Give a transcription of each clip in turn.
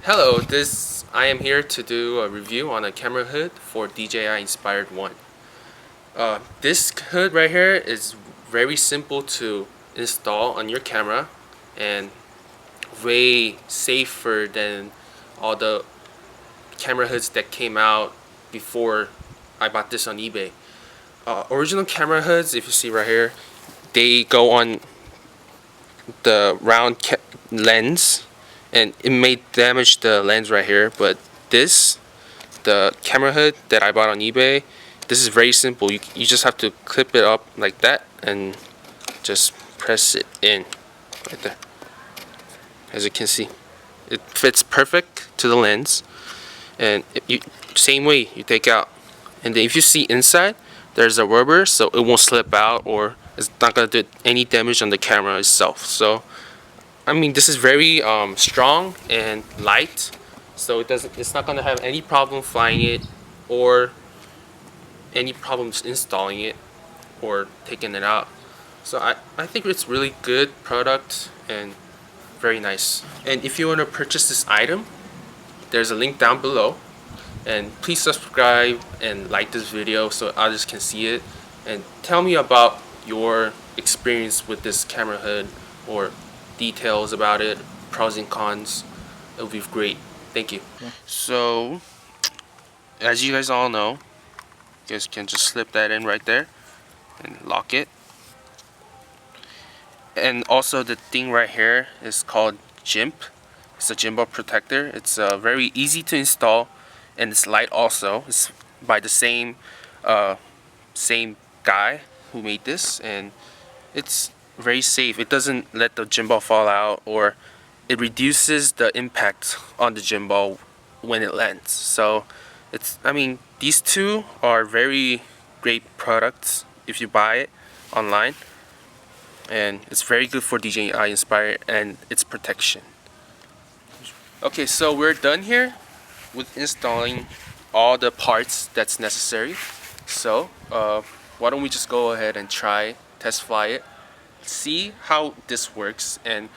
Hello, I am here to do a review on a camera hood for DJI Inspire 1. This hood right here is very simple to install on your camera and way safer than all the camera hoods that came out before I bought this on eBay. Original camera hoods, if you see right here, they go on the round lens and it may damage the lens right here, but the camera hood that I bought on eBay, this is very simple. You just have to clip it up like that and just press it in right there. As you can see, it fits perfect to the lens, and same way you take out, and then if you see inside, there's a rubber so it won't slip out or it's not gonna do any damage on the camera itself. So I mean, this is very strong and light, so it's not gonna have any problem flying it or any problems installing it or taking it out. So I think it's really good product and very nice. And if you want to purchase this item, there's a link down below, and please subscribe and like this video so others can see it, and tell me about your experience with this camera hood or details about it, pros and cons. It would be great. Thank you. Yeah. So as you guys all know, you guys can just slip that in right there and lock it. And also the thing right here is called GIMP. It's a Gimbal Protector. It's very easy to install, and it's light also. It's by the same guy who made this, and it's very safe. It doesn't let the gimbal fall out, or it reduces the impact on the gimbal when it lands. So I mean, these two are very great products if you buy it online, and it's very good for DJI Inspire and its protection. Okay, so we're done here with installing all the parts that's necessary. So why don't we just go ahead and test fly it, see how this works and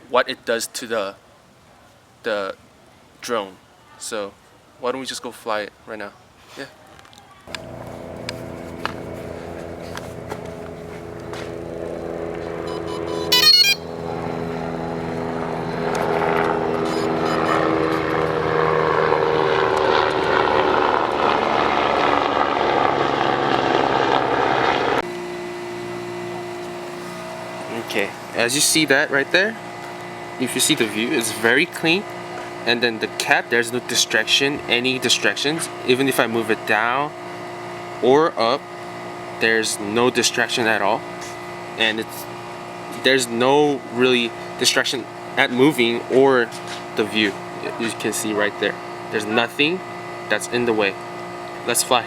what it does to the drone. So why don't we just go fly it right now? Yeah. Okay, as you see that right there, if you see the view, it's very clean, and then the cap, there's no any distractions. Even if I move it down or up, there's no distraction at all, and there's no really distraction at moving or the view. You can see right there, there's nothing that's in the way. Let's fly.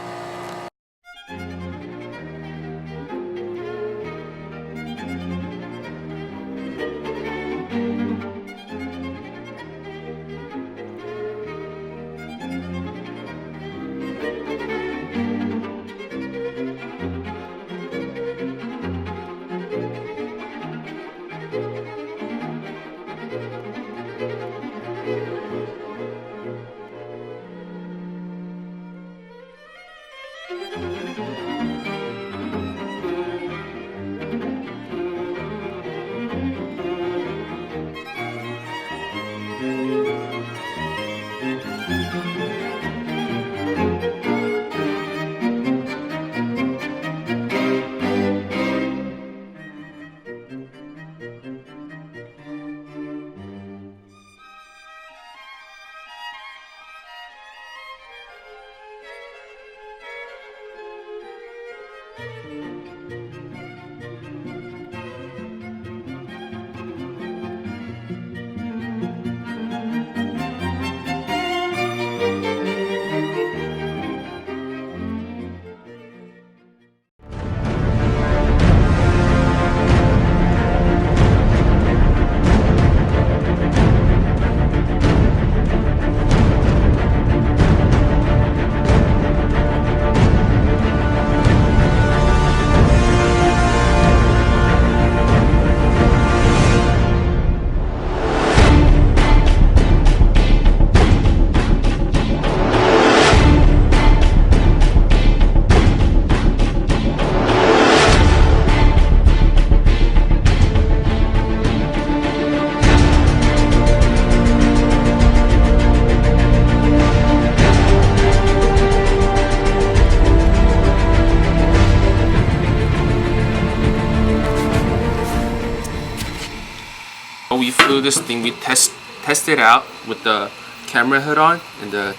this thing. We tested out with the camera hood on and the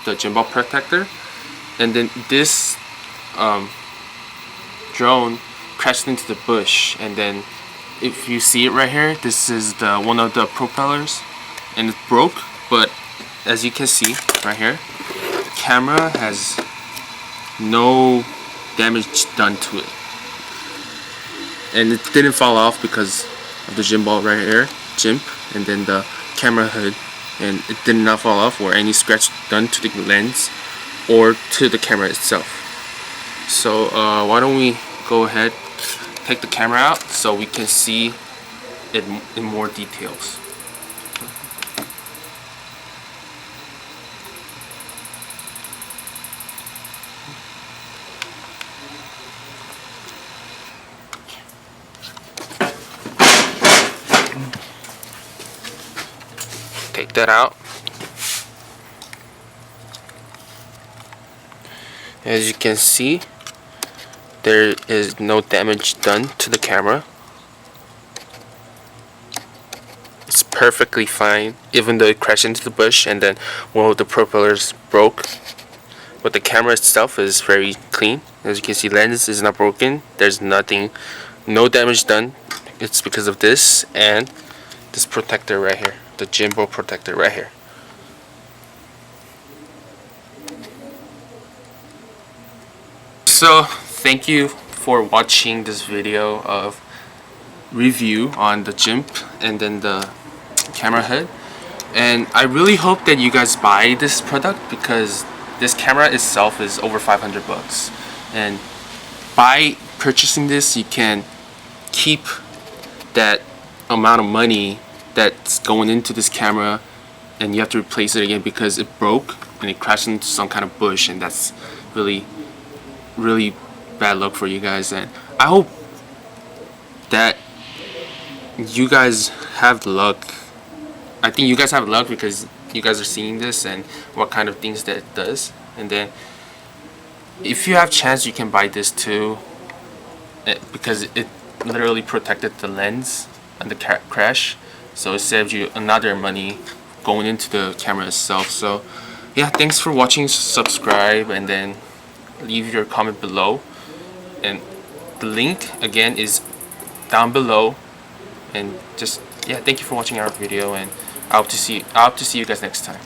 Gimbal Protector, and then this drone crashed into the bush. And then if you see it right here, this is one of the propellers, and it broke. But as you can see right here, camera has no damage done to it, and it didn't fall off because of the gimbal right here, and then the camera hood, and it did not fall off or any scratch done to the lens or to the camera itself. So why don't we go ahead, take the camera out so we can see it in more details. Take that out. As you can see, there is no damage done to the camera. It's perfectly fine, even though it crashed into the bush and then one of the propellers broke. But the camera itself is very clean. As you can see, lens is not broken. There's nothing, no damage done. It's because of this and this protector right here, the Gimbal Protector right here. So thank you for watching this video of review on the Gimp and then the camera hood, and I really hope that you guys buy this product because this camera itself is over 500 bucks, and by purchasing this you can keep that amount of money that's going into this camera, and you have to replace it again because it broke and it crashed into some kind of bush, and that's really bad luck for you guys. And I hope that you guys have luck. I think you guys have luck because you guys are seeing this and what kind of things that it does. And then if you have chance, you can buy this too, because it literally protected the lens and the crash, so it saved you another money going into the camera itself. So yeah, thanks for watching. Subscribe and then leave your comment below, and the link again is down below. And just yeah, thank you for watching our video, and I hope to see you guys next time.